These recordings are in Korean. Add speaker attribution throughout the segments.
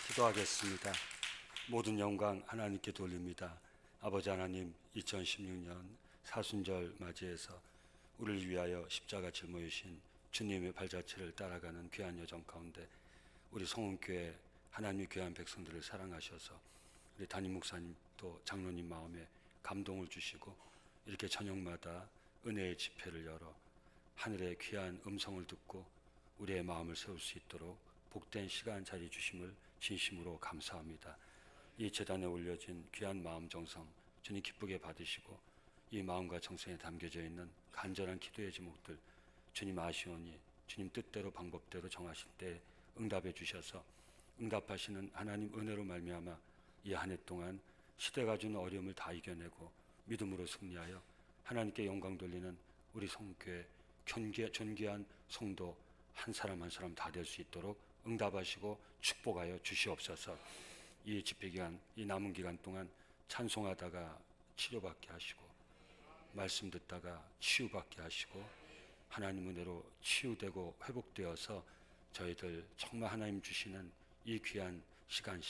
Speaker 1: 기도하겠습니다. 모든 영광 하나님께 돌립니다. 아버지 하나님, 2016년 사순절 맞이해서 우리를 위하여 십자가 짊어지신 주님의 발자취를 따라가는 귀한 여정 가운데 우리 성은교회 하나님의 귀한 백성들을 사랑하셔서 우리 담임 목사님 또 장로님 마음에 감동을 주시고 이렇게 저녁마다 은혜의 집회를 열어 하늘의 귀한 음성을 듣고 우리의 마음을 세울 수 있도록 복된 시간 자리 주심을 진심으로 감사합니다. 이 제단에 올려진 귀한 마음 정성 주님 기쁘게 받으시고 이 마음과 정성에 담겨져 있는 간절한 기도의 제목들 주님 아시오니 주님 뜻대로 방법대로 정하실 때 응답해 주셔서 응답하시는 하나님 은혜로 말미암아 이 한 해 동안 시대가 주는 어려움을 다 이겨내고 믿음으로 승리하여 하나님께 영광 돌리는 우리 성교회 존귀한 성도 한 사람 한 사람 다 될 수 있도록 응답하시고 축복하여 주시옵소서. 이 집회기간, 이 남은 기간 동안 찬송하다가 치료받게 하시고 말씀 듣다가 치유받게 하시고 하나님 은혜로 치유되고 회복되어서 저희들 정말 하나님 주시는 이 귀한 시간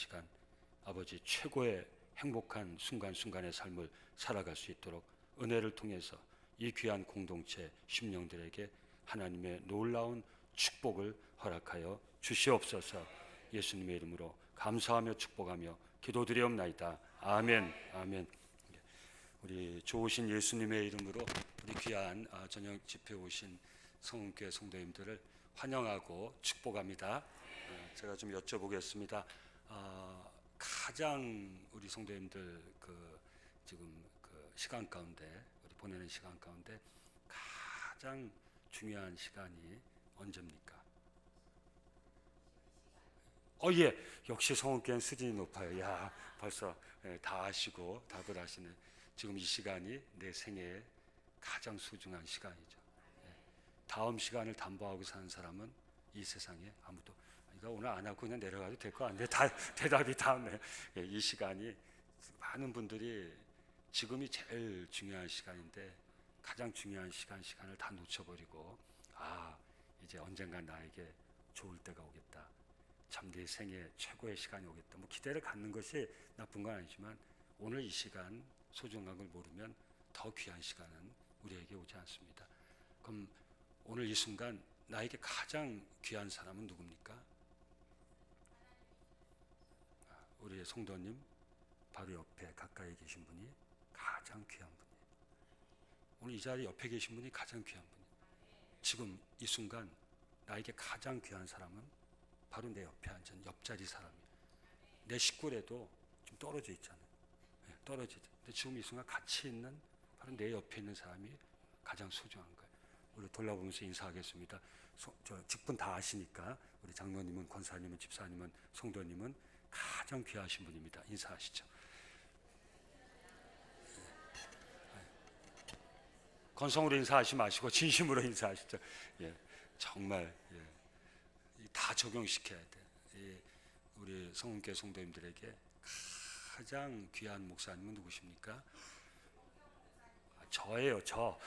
Speaker 1: 아버지 최고의 행복한 순간순간의 삶을 살아갈 수 있도록 은혜를 통해서 이 귀한 공동체 심령들에게 하나님의 놀라운 축복을 허락하여 주시옵소서. 예수님의 이름으로 감사하며 축복하며 기도드리옵나이다. 아멘. 아멘. 우리 좋으신 예수님의 이름으로 우리 귀한 저녁 집회 오신 성은교회 성도님들을 환영하고 축복합니다. 제가 좀 여쭤보겠습니다. 가장 우리 성도님들 지금 시간 가운데 우리 보내는 시간 가운데 가장 중요한 시간이 언제입니까? 예, 역시 성은교회는 수준이 높아요. 야, 벌써 다 아시고 답을 하시네. 지금 이 시간이 내 생애의 가장 소중한 시간이죠. 다음 시간을 담보하고 사는 사람은 이 세상에 아무도. 그러니까 오늘 안 하고 그냥 내려가도 될 거 아니에요. 대답이 다음에. 이 시간이 많은 분들이 지금이 제일 중요한 시간인데 가장 중요한 시간을 다 놓쳐버리고 이제 언젠가 나에게 좋을 때가 오겠다. 참 내 생애 최고의 시간이 오겠다. 뭐 기대를 갖는 것이 나쁜 건 아니지만 오늘 이 시간 소중한 걸 모르면 더 귀한 시간은 우리에게 오지 않습니다. 그럼 오늘 이 순간 나에게 가장 귀한 사람은 누굽니까? 우리의 성도님 바로 옆에 가까이 계신 분이 가장 귀한 분이에요. 오늘 이 자리 옆에 계신 분이 가장 귀한 분이에요. 지금 이 순간 나에게 가장 귀한 사람은 바로 내 옆에 앉은 옆자리 사람이에요. 내 식구라도 좀 떨어져 있잖아요. 떨어지죠. 근데 지금 이 순간 같이 있는 바로 내 옆에 있는 사람이 가장 소중한 거예요. 우리 돌아보면서 인사하겠습니다. 저 직분 다 아시니까 우리 장로님은, 권사님은, 집사님은, 성도님은 가장 귀하신 분입니다. 인사하시죠. 건성으로 인사하지 마시고 진심으로 인사하시죠. 정말 다 적용시켜야 돼. 우리 성은교회 성도님들에게 가장 귀한 목사님은 누구십니까? 저예요, 저.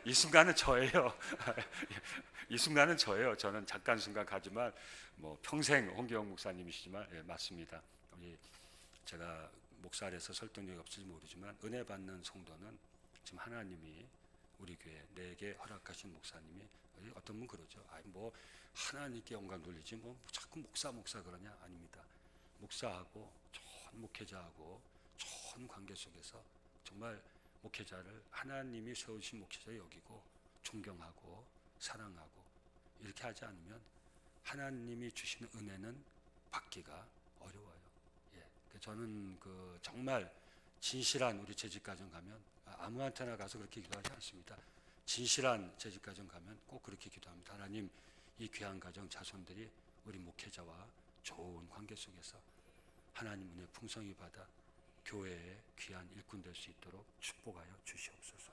Speaker 1: 이 순간은 저예요. 이 순간은 저예요. 저는 잠깐 순간 가지만 뭐 평생 홍기영 목사님이시지만 맞습니다. 제가 목사라서 설득력이 없을지 모르지만 은혜 받는 성도는 지금 하나님이 우리 교회 내게 허락하신 목사님이 어떤 분 그러죠. 뭐 하나님께 영광 돌리지 뭐 자꾸 목사 그러냐? 아닙니다. 목사하고 좋은 목회자하고 좋은 관계 속에서 정말 목회자를 하나님이 세우신 목회자 여기고 존경하고 사랑하고 이렇게 하지 않으면 하나님이 주시는 은혜는 받기가 어려워요. 저는 정말 진실한 우리 재직가정 가면 아무한테나 가서 그렇게 기도하지 않습니다. 진실한 재직가정 가면 꼭 그렇게 기도합니다. 하나님, 이 귀한 가정 자손들이 우리 목회자와 좋은 관계 속에서 하나님 은혜 풍성히 받아 교회의 귀한 일꾼 될 수 있도록 축복하여 주시옵소서.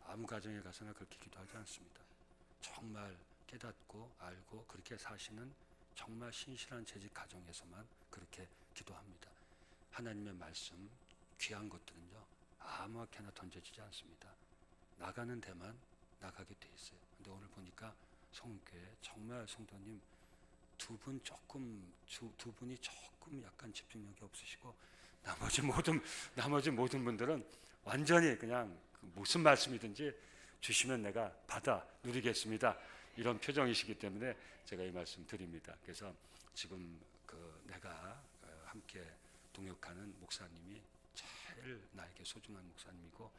Speaker 1: 아무 가정에 가서나 그렇게 기도하지 않습니다. 정말 깨닫고 알고 그렇게 사시는 정말 신실한 재직 가정에서만 그렇게 기도합니다. 하나님의 말씀, 귀한 것들은요 아무렇게나 던져지지 않습니다. 나가는 데만 나가게 돼 있어요. 근데 오늘 보니까 성교회 정말 성도님 두 분이 조금 약간 집중력이 없으시고 나머지 모든 분들은 완전히 그냥 무슨 말씀이든지 주시면 내가 받아 누리겠습니다. 이런 표정이시기 때문에 제가 이 말씀 드립니다. 그래서 지금 내가 함께 동역하는 목사님이 제일 나에게 소중한 목사님이고,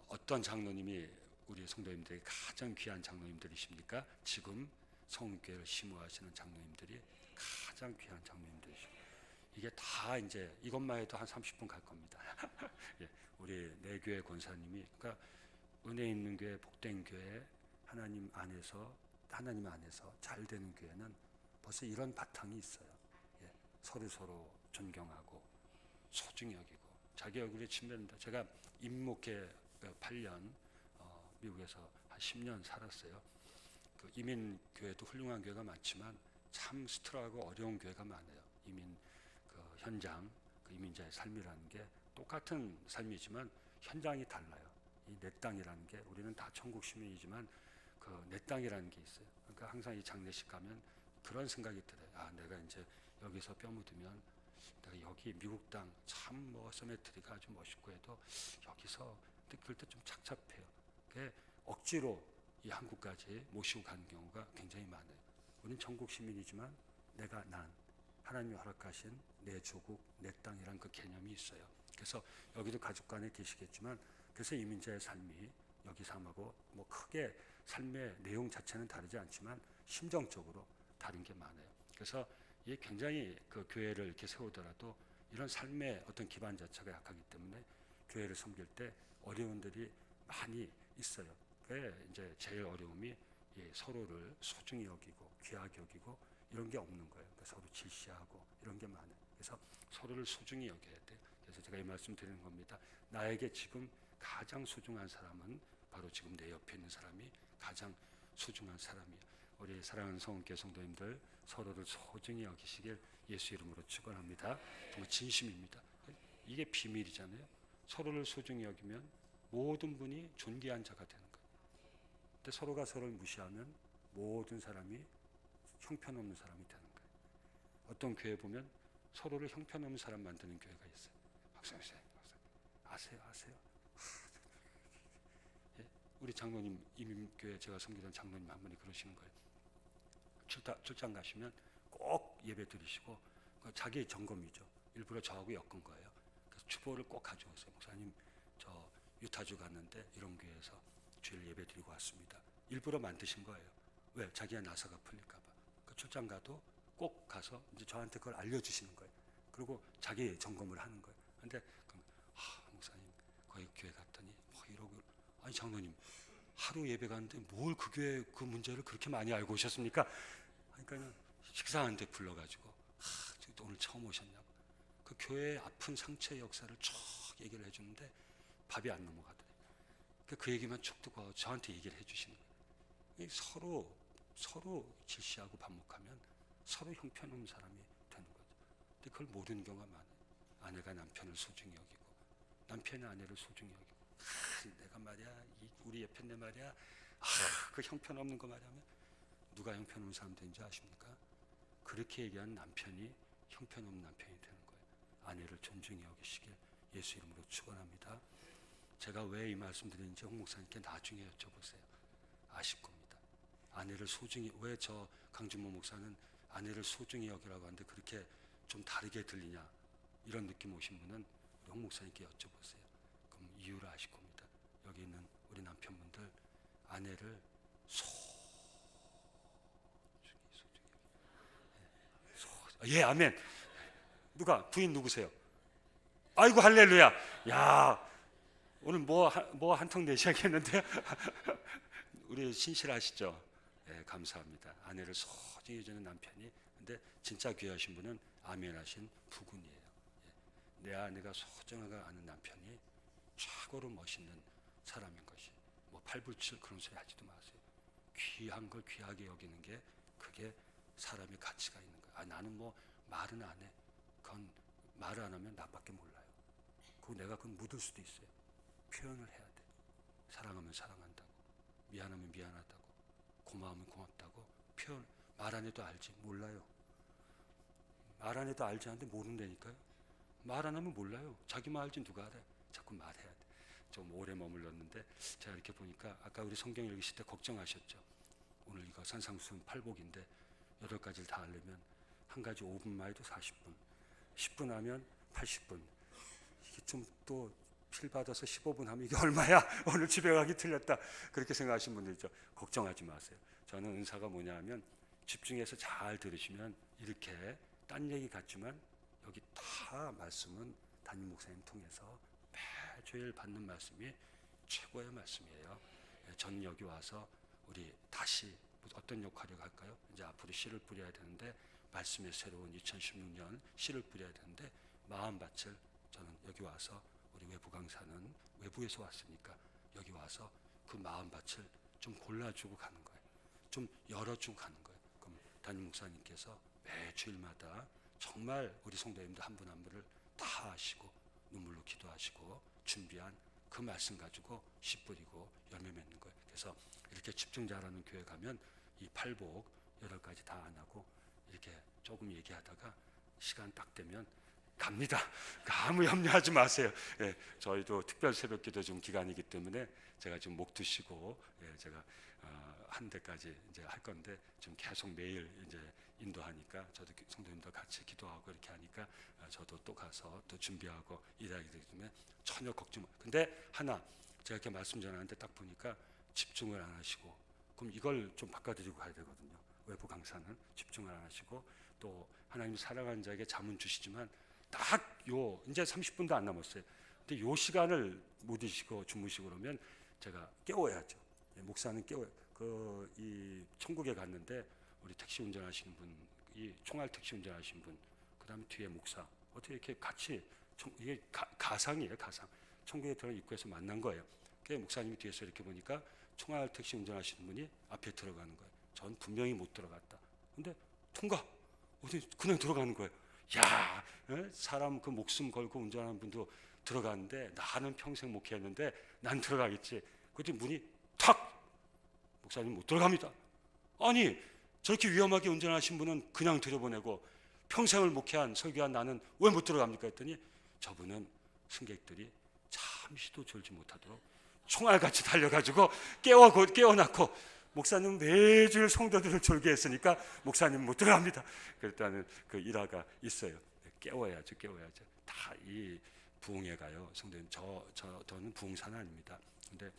Speaker 1: 어떤 장로님이 우리 성도님들이 가장 귀한 장로님들이십니까? 지금 성교회를 심호하시는 장로님들이 가장 귀한 장로님들이시고, 이게 다 이제 이것만 해도 한 30분 갈 겁니다. 예, 우리 내교회 권사님이, 그러니까 은혜 있는 교회, 복된 교회, 하나님 안에서 잘 되는 교회는 벌써 이런 바탕이 있어요. 예, 서로 존경하고 소중히 여기고 자기 얼굴에 침뱉는다. 제가 임목회 8년 미국에서 한 10년 살았어요. 그 이민 교회도 훌륭한 교회가 많지만 참 스트라하고 어려운 교회가 많아요. 이민 현장, 이민자의 삶이라는 게 똑같은 삶이지만 현장이 달라요. 이 내 땅이라는 게, 우리는 다 천국 시민이지만 내 땅이라는 게 있어요. 그러니까 항상 이 장례식 가면 그런 생각이 들어요. 아, 내가 이제 여기서 뼈 묻으면 내가 여기 미국 땅 참 세메트리가 아주 멋있고 해도 여기서 그럴 때 좀 착잡해요. 그게 억지로 이 한국까지 모시고 가는 경우가 굉장히 많아요. 우리는 천국 시민이지만 난 하나님이 허락하신 내 조국, 내 땅이란 그 개념이 있어요. 그래서 여기도 가족 간에 계시겠지만, 그래서 이민자의 삶이 여기 삶하고 크게 삶의 내용 자체는 다르지 않지만 심정적으로 다른 게 많아요. 그래서 이게 굉장히 교회를 이렇게 세우더라도 이런 삶의 어떤 기반 자체가 약하기 때문에 교회를 섬길 때 어려움들이 많이 있어요. 그게 이제 제일 어려움이 서로를 소중히 여기고 귀하게 여기고 이런 게 없는 거예요. 그러니까 서로 질시하고 이런 게 많아요. 그래서 서로를 소중히 여겨야 돼요. 그래서 제가 이 말씀 드리는 겁니다. 나에게 지금 가장 소중한 사람은 바로 지금 내 옆에 있는 사람이 가장 소중한 사람이에요. 우리 사랑하는 성원교회 성도님들, 서로를 소중히 여기시길 예수 이름으로 축원합니다. 정말 진심입니다. 이게 비밀이잖아요. 서로를 소중히 여기면 모든 분이 존귀한 자가 되는 거예요. 근데 서로가 서로를 무시하면 모든 사람이 형편없는 사람이 되는 거예요. 어떤 교회 보면 서로를 형편없는 사람 만드는 교회가 있어요. 박사님, 아세요? 예? 우리 장로님, 이민교회 제가 섬기던 장로님 한 분이 그러시는 거예요. 출장 가시면 꼭 예배 드리시고, 자기 점검이죠. 일부러 저하고 엮은 거예요. 그래서 주보를 꼭 가져오세요. 목사님, 저 유타주 갔는데 이런 교회에서 주일 예배 드리고 왔습니다. 일부러 만드신 거예요. 왜? 자기가 나사가 풀릴까 봐. 그 출장 가도 꼭 가서 이제 저한테 그걸 알려주시는 거예요. 그리고 자기 점검을 하는 거예요. 근데 목사님, 거기 교회 갔더니 이러고, 아니 장로님, 하루 예배 갔는데 뭘 그 교회 그 문제를 그렇게 많이 알고 오셨습니까? 그러니까 식사하는데 불러가지고, 오늘 처음 오셨냐고. 그 교회의 아픈 상처의 역사를 쭉 얘기를 해주는데 밥이 안 넘어가더래요. 그 얘기만 쭉 듣고 저한테 얘기를 해주시는 거예요. 서로 질시하고 반목하면 서로 형편없는 사람이 되는 거죠. 근데 그걸 모르는 경우가 많아요. 아내가 남편을 소중히 여기고, 남편이 아내를 소중히 여기고, 내가 말이야, 우리 예편네 말이야, 그 형편없는 거 말이야 하면, 누가 형편없는 사람 되는지 아십니까? 그렇게 얘기한 남편이 형편없는 남편이 되는 거예요. 아내를 존중히 여기시길 예수 이름으로 축원합니다. 제가 왜 이 말씀 드리는지 홍 목사님께 나중에 여쭤보세요. 아실 겁니다. 아내를 소중히, 왜 저 강준모 목사는 아내를 소중히 여기라고 하는데 그렇게 좀 다르게 들리냐, 이런 느낌 오신 분은 우리 홍 목사님께 여쭤보세요. 그럼 이유를 아실 겁니다. 여기 있는 우리 남편분들, 아내를 예, 아멘. 누가 부인 누구세요? 아이고 할렐루야. 야, 오늘 뭐 한턱 내셔야겠는데요. 우리 신실하시죠? 예, 감사합니다. 아내를 소중히 여기는 남편이, 근데 진짜 귀하신 분은 아멘하신 부군이에요. 예, 내 아내가 소중하게 아는 남편이 최고로 멋있는 사람인 것이, 팔불출 그런 소리 하지도 마세요. 귀한 걸 귀하게 여기는 게, 그게 사람의 가치가 있는 거예요. 나는 말은 안 해. 그건 말을 안 하면 나밖에 몰라요. 그거 내가 그건 묻을 수도 있어요. 표현을 해야 돼. 사랑하면 사랑한다고, 미안하면 미안하다고, 고마우면 고맙다고 말 안 해도 알지. 몰라요. 말 안 해도 알지 않는데 모른다니까요. 말 안 하면 몰라요. 자기만 알지 누가 알아요. 자꾸 말해야 돼. 좀 오래 머물렀는데 제가 이렇게 보니까 아까 우리 성경 읽으실 때 걱정하셨죠. 오늘 이거 산상수훈 8복인데 8가지를 다 하려면 한 가지 5분만 해도 40분, 10분 하면 80분. 이게 좀 또 필 받아서 15분 하면 이게 얼마야? 오늘 집에 가기 틀렸다. 그렇게 생각하시는 분들 있죠. 걱정하지 마세요. 저는 은사가 뭐냐 하면 집중해서 잘 들으시면 이렇게 딴 얘기 같지만 여기 다 말씀은 담임 목사님 통해서 매주일 받는 말씀이 최고의 말씀이에요. 저는 여기 와서 우리 다시 어떤 역할을 할까요? 이제 앞으로 씨를 뿌려야 되는데 말씀의 새로운 2016년 씨를 뿌려야 되는데 마음밭을 저는 여기 와서 우리 외부 강사는 외부에서 왔으니까 여기 와서 그 마음밭을 좀 골라주고 가는 거예요. 좀 열어주고 가는 거예요. 그럼 담임 목사님께서 매주일마다 정말 우리 성도님들 한 분 한 분을 다 아시고 눈물로 기도하시고 준비한 그 말씀 가지고 씨 뿌리고 열매 맺는 거예요. 그래서 이렇게 집중 잘하는 교회 가면 이 8복 8가지 다 안 하고 이렇게 조금 얘기하다가 시간 딱 되면 갑니다. 아무 염려하지 마세요. 예, 저희도 특별 새벽기도 좀 기간이기 때문에 제가 지금 목 드시고 제가 한 대까지 이제 할 건데 좀 계속 매일 이제 인도하니까 저도 성도님들 같이 기도하고 이렇게 하니까 저도 또 가서 또 준비하고 일하게 되기 때문에 전혀 걱정 못. 근데 하나 제가 이렇게 말씀 전하는데 딱 보니까 집중을 안 하시고 그럼 이걸 좀 바꿔드리고 가야 되거든요. 외부 강사는 집중을 안 하시고 또 하나님 사랑하는 자에게 잠은 주시지만 딱 요 이제 30분도 안 남았어요. 근데 요 시간을 못 드시고 주무시고 그러면 제가 깨워야죠. 목사는 깨워요. 이 천국에 갔는데 우리 택시 운전하시는 분, 이 총알 택시 운전하시는 분, 그다음에 뒤에 목사 어떻게 이렇게 같이 이게 가상이에요, 가상. 천국에 들어 입구에서 만난 거예요. 그 목사님이 뒤에서 이렇게 보니까 총알 택시 운전하시는 분이 앞에 들어가는 거예요. 전 분명히 못 들어갔다. 근데 통과. 어디 그냥 들어가는 거예요. 야, 사람 그 목숨 걸고 운전하는 분도 들어가는데 나는 평생 목회했는데 난 들어가겠지. 그때 문이 탁. 목사님 못 들어갑니다. 아니 저렇게 위험하게 운전하신 분은 그냥 들여보내고 평생을 목회한 설교한 나는 왜 못 들어갑니까 했더니 저분은 승객들이 잠시도 졸지 못하도록 총알같이 달려가지고 깨워놨고 목사님 매주일 성도들을 졸게 했으니까 목사님 못 들어갑니다. 그랬다는 그 일화가 있어요. 깨워야죠. 다 이 부흥회가요. 성도님 저는 부흥사는 아닙니다. 근데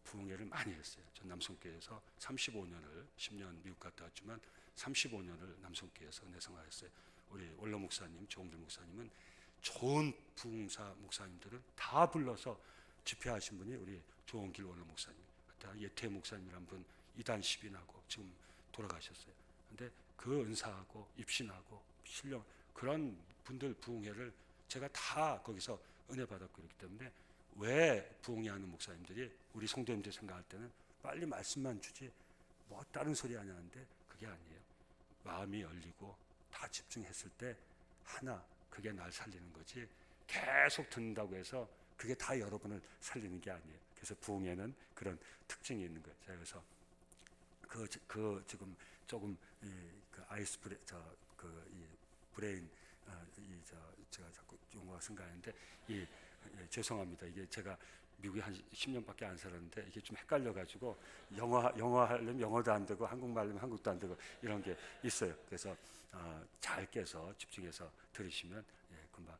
Speaker 1: 부흥회를 많이 했어요. 전 남성교회에서 35년을 10년 미국 갔다 왔지만 35년을 남성교회에서 내생활했어요. 우리 원로 목사님, 조홍길 목사님은 좋은 부흥사 목사님들을 다 불러서 집회하신 분이 우리 조홍길 원로 목사님. 그때 예태 목사님이란 분 이단 10인하고 지금 돌아가셨어요. 근데 그 은사하고 입신하고 신령 그런 분들 부흥회를 제가 다 거기서 은혜 받았고 그렇기 때문에 왜 부흥회 하는 목사님들이 우리 성도님들 생각할 때는 빨리 말씀만 주지 뭐 다른 소리 안 하는데 그게 아니에요. 마음이 열리고 다 집중했을 때 하나 그게 날 살리는 거지 계속 듣는다고 해서 그게 다 여러분을 살리는 게 아니에요. 그래서 부흥회는 그런 특징이 있는 거예요. 그래서 지금 조금 그 아이스 브레인 제가 자꾸 용어가 생각하는데 죄송합니다. 이게 제가 미국에 한 10년밖에 안 살았는데 이게 좀 헷갈려가지고 영어 하려면 영어도 안 되고 한국말 하려면 한국도 안 되고 이런 게 있어요. 그래서 잘 깨서 집중해서 들으시면 금방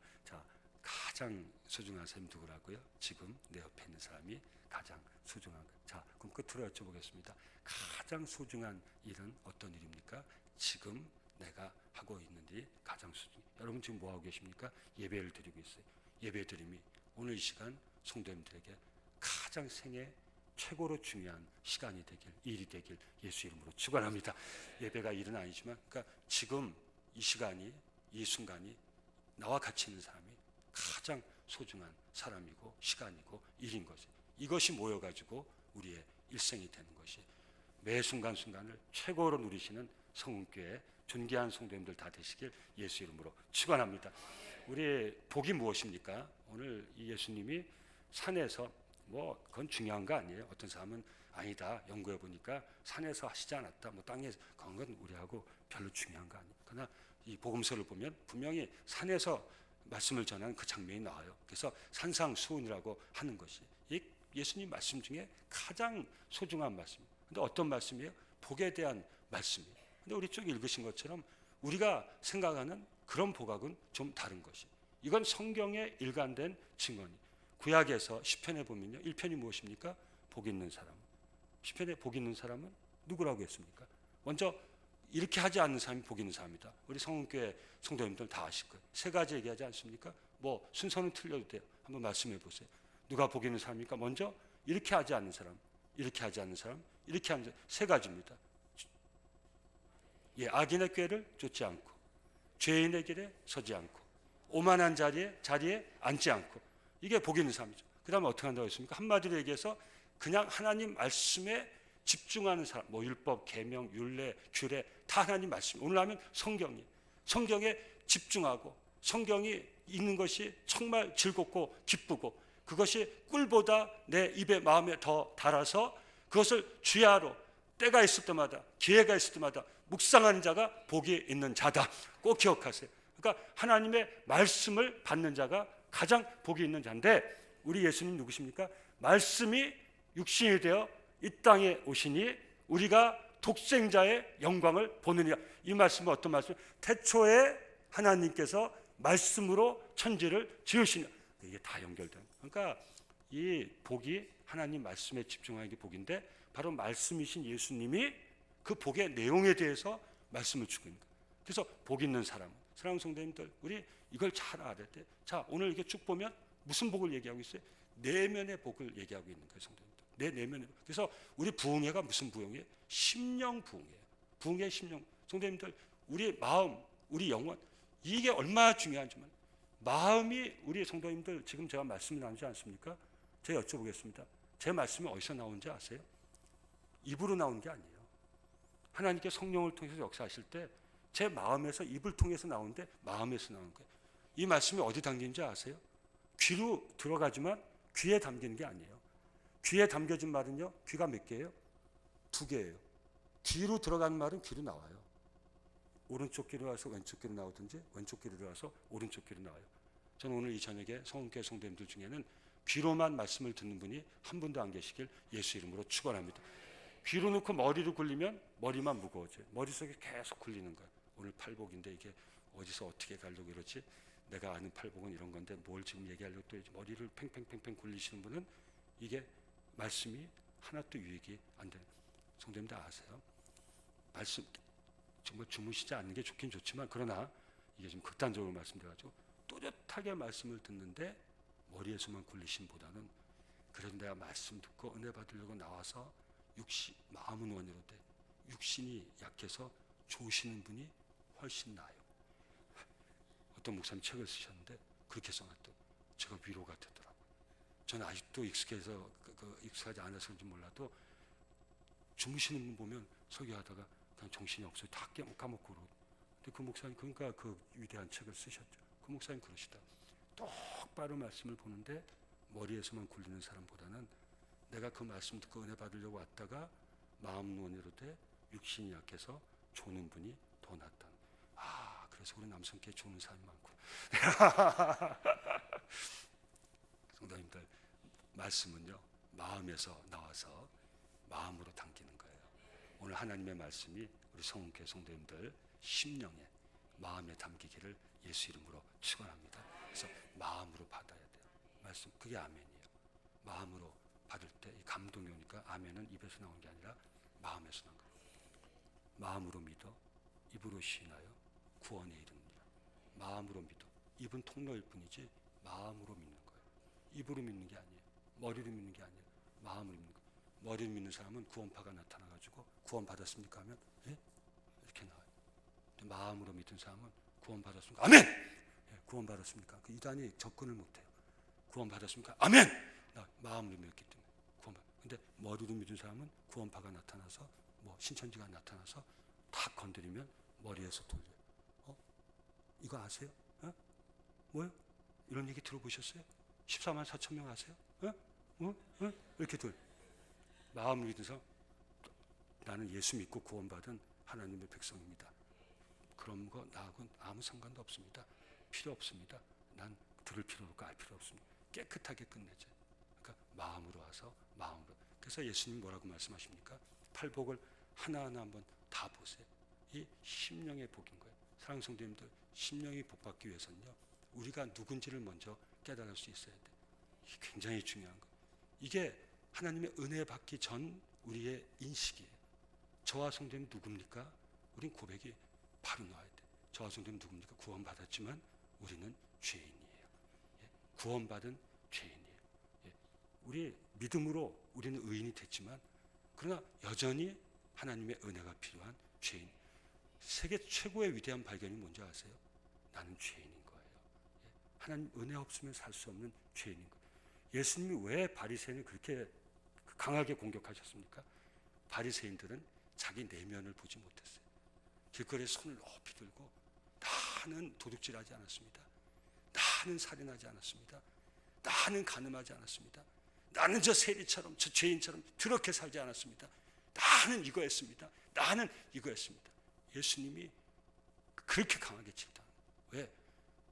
Speaker 1: 가장 소중한 사람이 누구라고요? 지금 내 옆에 있는 사람이 가장 소중한 거예요. 자, 그럼 끝으로 여쭤보겠습니다. 가장 소중한 일은 어떤 일입니까? 지금 내가 하고 있는 일이 가장 소중해요. 여러분 지금 뭐 하고 계십니까? 예배를 드리고 있어요. 예배 드림이 오늘 이 시간 성도님들에게 가장 생애 최고로 중요한 시간이 되길, 일이 되길 예수 이름으로 축원합니다. 예배가 일은 아니지만, 그러니까 지금 이 시간이, 이 순간이 나와 같이 있는 사람이 가장 소중한 사람이고 시간이고 일인 거죠. 이것이 모여가지고 우리의 일생이 되는 것이 매 순간순간을 최고로 누리시는 성은교회 존귀한 성도님들 다 되시길 예수 이름으로 축원합니다. 우리의 복이 무엇입니까? 오늘 이 예수님이 산에서 뭐 그건 중요한 거 아니에요. 어떤 사람은 아니다, 연구해 보니까 산에서 하시지 않았다, 뭐 땅에서, 그런 건 우리하고 별로 중요한 거 아니에요. 그러나 이 복음서를 보면 분명히 산에서 말씀을 전하는 그 장면이 나와요. 그래서 산상수훈이라고 하는 것이 이 예수님 말씀 중에 가장 소중한 말씀이에요. 근데 어떤 말씀이에요? 복에 대한 말씀이에요. 근데 우리 쭉 읽으신 것처럼 우리가 생각하는 그런 복학은 좀 다른 것이, 이건 성경에 일관된 증언이. 구약에서 시편에 보면요, 1편이 무엇입니까? 복 있는 사람. 시편에 복 있는 사람은 누구라고 했습니까? 먼저 이렇게 하지 않는 사람이 복 있는 사람이다. 우리 성교회 성도님들 다 아실 거예요. 세 가지 얘기하지 않습니까? 뭐 순서는 틀려도 돼요. 한번 말씀해 보세요. 누가 복 있는 사람입니까? 먼저 이렇게 하지 않는 사람, 이렇게 하지 않는 사람, 이렇게 하는 사람, 세 가지입니다. 예, 악인의 꾀를 쫓지 않고, 죄인의 길에 서지 않고, 오만한 자리에 앉지 않고, 이게 복 있는 사람이죠. 그 다음에 어떻게 한다고 했습니까? 한마디로 얘기해서 그냥 하나님 말씀에 집중하는 사람, 뭐 율법, 계명, 율례, 규례 다 하나님 말씀. 오늘 하면 성경에 집중하고 성경이 읽는 것이 정말 즐겁고 기쁘고, 그것이 꿀보다 내 입에 마음에 더 달아서 그것을 주야로 때가 있을 때마다, 기회가 있을 때마다 묵상하는 자가 복이 있는 자다. 꼭 기억하세요. 그러니까 하나님의 말씀을 받는 자가 가장 복이 있는 자인데, 우리 예수님 누구십니까? 말씀이 육신이 되어 이 땅에 오시니 우리가 독생자의 영광을 보느니라. 이 말씀은 어떤 말씀? 태초에 하나님께서 말씀으로 천지를 지으시니, 이게 다 연결돼요. 그러니까 이 복이 하나님 말씀에 집중하는 게 복인데, 바로 말씀이신 예수님이 그 복의 내용에 대해서 말씀을 주고 있는 거예요. 그래서 복 있는 사람, 사랑하는 성도님들, 우리 이걸 잘 알아야 돼. 자, 오늘 이렇게 쭉 보면 무슨 복을 얘기하고 있어요? 내면의 복을 얘기하고 있는 거예요, 성도님들. 내 내면의 복. 그래서 우리 부흥회가 무슨 부흥이에요? 심령 부흥이에요. 부흥회 심령. 성도님들, 우리 마음, 우리 영혼, 이게 얼마나 중요한지만, 마음이, 우리 성도님들 지금 제가 말씀을 나누지 않습니까? 제가 여쭤보겠습니다. 제 말씀이 어디서 나오는지 아세요? 입으로 나오는 게 아니에요. 하나님께 성령을 통해서 역사하실 때 제 마음에서, 입을 통해서 나오는데 마음에서 나오는 거예요. 이 말씀이 어디 담긴지 아세요? 귀로 들어가지만 귀에 담기는 게 아니에요. 귀에 담겨진 말은요, 귀가 몇 개예요? 2개예요. 귀로 들어가는 말은 귀로 나와요. 오른쪽 귀로 와서 왼쪽 귀로 나오든지, 왼쪽 귀로 들어와서 오른쪽 귀로 나와요. 저는 오늘 이 저녁에 성은교회 성도님들 중에는 귀로만 말씀을 듣는 분이 한 분도 안 계시길 예수 이름으로 축원합니다. 귀로 넣고 머리로 굴리면 머리만 무거워져요. 머릿속에 계속 굴리는 거예요. 오늘 팔복인데 이게 어디서 어떻게 가려고 이러지? 내가 아는 팔복은 이런 건데 뭘 지금 얘기하려고 또 머리를 팽팽팽팽 굴리시는 분은 이게 말씀이 하나도 유익이 안 되는, 성도님들 아세요? 말씀 정말 주무시지 않는 게 좋긴 좋지만, 그러나 이게 좀 극단적으로 말씀드려가지고 또렷하게 말씀을 듣는데 머리에서만 굴리심보다는, 그래도 내가 말씀 듣고 은혜 받으려고 나와서 마음은 원으로 돼 육신이 약해서 좋으시는 분이 훨씬 나아요. 어떤 목사님 책을 쓰셨는데 그렇게 써놨더라고요. 제가 위로가 되더라고요. 저는 아직도 익숙해서 익숙하지 않아서인지 몰라도 주무시는 분 보면 설교하다가 그냥 정신이 없어요. 다 까먹고 그러고. 근데 그 목사님, 그러니까 그 위대한 책을 쓰셨죠. 그 목사님 그러시다. 똑바로 말씀을 보는데 머리에서만 굴리는 사람보다는 내가 그 말씀 듣고 은혜 받으려고 왔다가 마음 원으로 돼 육신이 약해서 조는 분이 더 낫다. 아, 그래서 우리 남성께 조는 사람이 많구나. 성도님들, 말씀은요, 마음에서 나와서 마음으로 담기는 거예요. 오늘 하나님의 말씀이 우리 성은교회 성도님들 심령에, 마음에 담기기를 예수 이름으로 축원합니다. 그래서 마음으로 받아야 돼요. 말씀, 그게 아멘이에요. 마음으로 받을 때 이 감동이 오니까, 아멘은 입에서 나온 게 아니라 마음에서 나온 거예요. 마음으로 믿어 입으로 시인하여 구원에 이르느니라. 마음으로 믿어. 입은 통로일 뿐이지 마음으로 믿는 거예요. 입으로 믿는 게 아니에요. 머리로 믿는 게 아니에요. 마음으로 믿는 거예요. 머리로 믿는 사람은 구원파가 나타나가지고 구원 받았습니까 하면 예? 이렇게 나와요. 마음으로 믿은 사람은 구원 받았습니까? 아멘! 예, 구원 받았습니까? 그 이단이 접근을 못해요. 구원 받았습니까? 아멘! 마음으로 믿었기 때문에 구원 받. 근데 머리로 믿은 사람은 구원파가 나타나서, 뭐 신천지가 나타나서 탁 건드리면 머리에서 돌려요. 이거 아세요? 뭐요? 이런 얘기 들어보셨어요? 14만 4천 명 아세요? 이렇게 마음을 믿어서 나는 예수 믿고 구원받은 하나님의 백성입니다. 그런 거 나하고는 아무 상관도 없습니다. 필요 없습니다. 난 들을 필요 없고 알 필요 없습니다. 깨끗하게 끝내자. 그러니까 마음으로 와서 마음으로. 그래서 예수님 뭐라고 말씀하십니까? 팔복을 하나하나 한번 다 보세요. 이 심령의 복인 거예요. 사랑하는 성도님들, 심령이 복받기 위해서는요, 우리가 누군지를 먼저 깨달을 수 있어야 돼. 이게 굉장히 중요한 거예요. 이게 하나님의 은혜 받기 전 우리의 인식이에요. 저와 성도님 누굽니까? 우린 고백이 바로 나와야 돼. 저와 성도님 누굽니까? 구원받았지만 우리는 죄인이에요. 예? 구원받은 죄인이에요. 예? 우리 믿음으로 우리는 의인이 됐지만 그러나 여전히 하나님의 은혜가 필요한 죄인. 세계 최고의 위대한 발견이 뭔지 아세요? 나는 죄인인 거예요. 예? 하나님 은혜 없으면 살 수 없는 죄인인 거예요. 예수님이 왜 바리새인을 그렇게 강하게 공격하셨습니까? 바리새인들은 자기 내면을 보지 못했어요. 길거리에 손을 높이 들고 나는 도둑질하지 않았습니다. 나는 살인하지 않았습니다. 나는 간음하지 않았습니다. 나는 저 세리처럼 저 죄인처럼 더럽게 살지 않았습니다. 나는 이거 했습니다. 나는 이거 했습니다. 예수님이 그렇게 강하게 질타하는 거예요. 왜?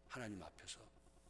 Speaker 1: 하나님 앞에서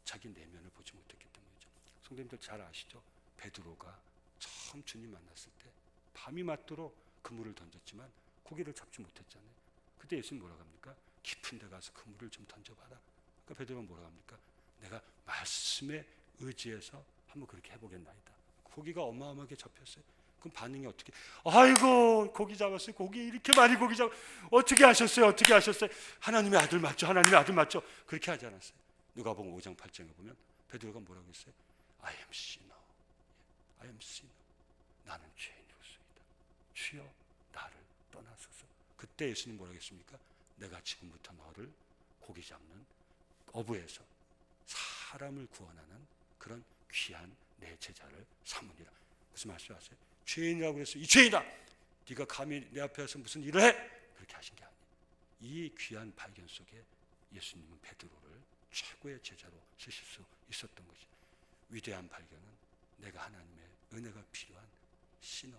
Speaker 1: 자기 내면을 보지 못했기 때문이죠. 성도님들 잘 아시죠? 베드로가 처음 주님 만났을 때 밤이 맞도록 그물을 던졌지만 고기를 잡지 못했잖아요. 그때 예수님 뭐라고 합니까? 깊은 데 가서 그물을 좀 던져봐라. 그러니까 베드로가 뭐라고 합니까? 내가 말씀에 의지해서 한번 그렇게 해보겠나이다. 고기가 어마어마하게 잡혔어요. 그럼 반응이 어떻게? 아이고 고기 잡았어요. 고기 이렇게 많이 고기 잡. 어떻게 하셨어요? 어떻게 하셨어요? 하나님의 아들 맞죠? 하나님의 아들 맞죠? 그렇게 하지 않았어요. 누가복음 5장 8장에 보면 베드로가 뭐라고 했어요? I am sinner. I am sinner. 나는 죄인이었습니다. 주여 나를 떠나소서. 그때 예수님 뭐라고 했습니까? 내가 지금부터 너를 고기 잡는 어부에서 사람을 구원하는 그런 귀한 내 제자를 삼으리라. 무슨 말씀 아세요? 죄인이라고 그랬어요. 이 죄인아, 네가 감히 내 앞에 와서 무슨 일을 해? 그렇게 하신 게 아니에요. 이 귀한 발견 속에 예수님은 베드로를 최고의 제자로 쓰실 수 있었던 것이죠. 위대한 발견은 내가 하나님의 은혜가 필요한 시너,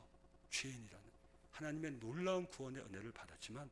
Speaker 1: 죄인이라는 하나님의 놀라운 구원의 은혜를 받았지만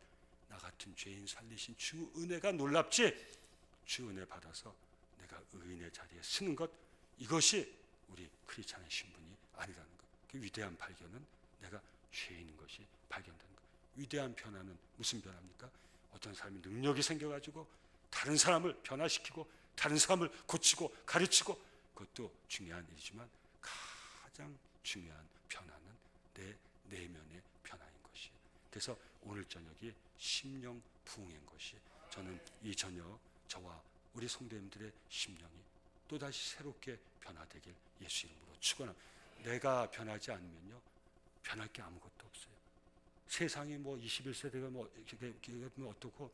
Speaker 1: 나 같은 죄인 살리신 주 은혜가 놀랍지. 주 은혜 받아서 내가 의인의 자리에 서는 것, 이것이 우리 크리스찬의 신분이 아니라는 것. 그 위대한 발견은 내가 죄인인 것이 발견되는 것. 위대한 변화는 무슨 변화입니까? 어떤 사람이 능력이 생겨가지고 다른 사람을 변화시키고 다른 사람을 고치고 가르치고, 그것도 중요한 일이지만 가장 중요한 변화는 내 내면의 변화인 것이에요. 그래서 오늘 저녁이 심령 부흥인 것이, 저는 이 저녁 저와 우리 성도님들의 심령이 또다시 새롭게 변화되길 예수 이름으로 축원합니다. 내가 변하지 않으면요, 변할 게 아무것도 없어요. 세상이 뭐 21세대가 뭐 어떻고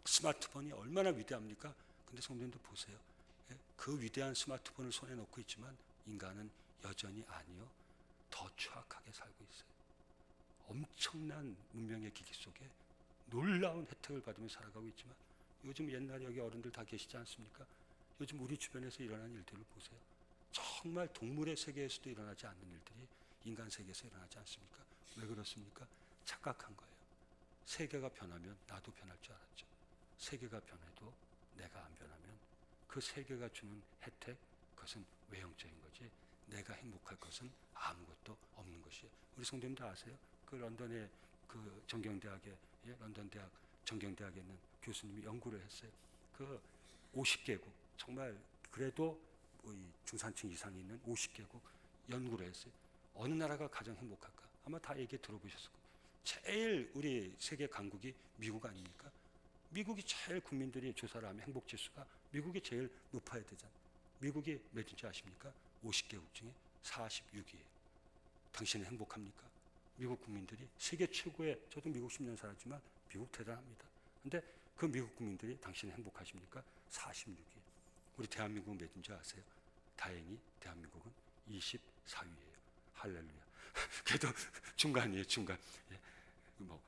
Speaker 1: 스마트폰이 얼마나 위대합니까? 근데 성도님들 보세요. 그 위대한 스마트폰을 손에 놓고 있지만 인간은 여전히 아니요, 더 추악하게 살고 있어요. 엄청난 문명의 기기 속에 놀라운 혜택을 받으며 살아가고 있지만 요즘 옛날 여기 어른들 다 계시지 않습니까? 요즘 우리 주변에서 일어나는 일들을 보세요. 정말 동물의 세계에서도 일어나지 않는 일들이 인간 세계에서 일어나지 않습니까? 왜 그렇습니까? 착각한 거예요. 세계가 변하면 나도 변할 줄 알았죠. 세계가 변해도 내가 안 변하면 그 세계가 주는 혜택, 그것은 외형적인 거지 내가 행복할 것은 아무것도 없는 것이에요. 우리 성도님 다 아세요? 그 런던의 그 정경대학에, 런던 대학 정경대학에 있는 교수님이 연구를 했어요. 그 50개국, 정말 그래도 중산층 이상이 있는 50개국 연구를 했어요. 어느 나라가 가장 행복할까? 아마 다 얘기 들어보셨을 거예요. 제일 우리 세계 강국이 미국 아닙니까? 미국이 제일 국민들이 조사를 하면 행복지수가 미국이 제일 높아야 되잖아요. 미국이 몇인지 아십니까? 50개국 중에 46위예요. 당신은 행복합니까? 미국 국민들이 세계 최고의, 저도 미국 10년 살았지만 미국 대단합니다. 근데 그 미국 국민들이 당신은 행복하십니까? 46위. 우리 대한민국은 몇인지 아세요? 다행히 대한민국은 24위예요. 할렐루야. 그래도 중간이에요, 중간. 예. 뭐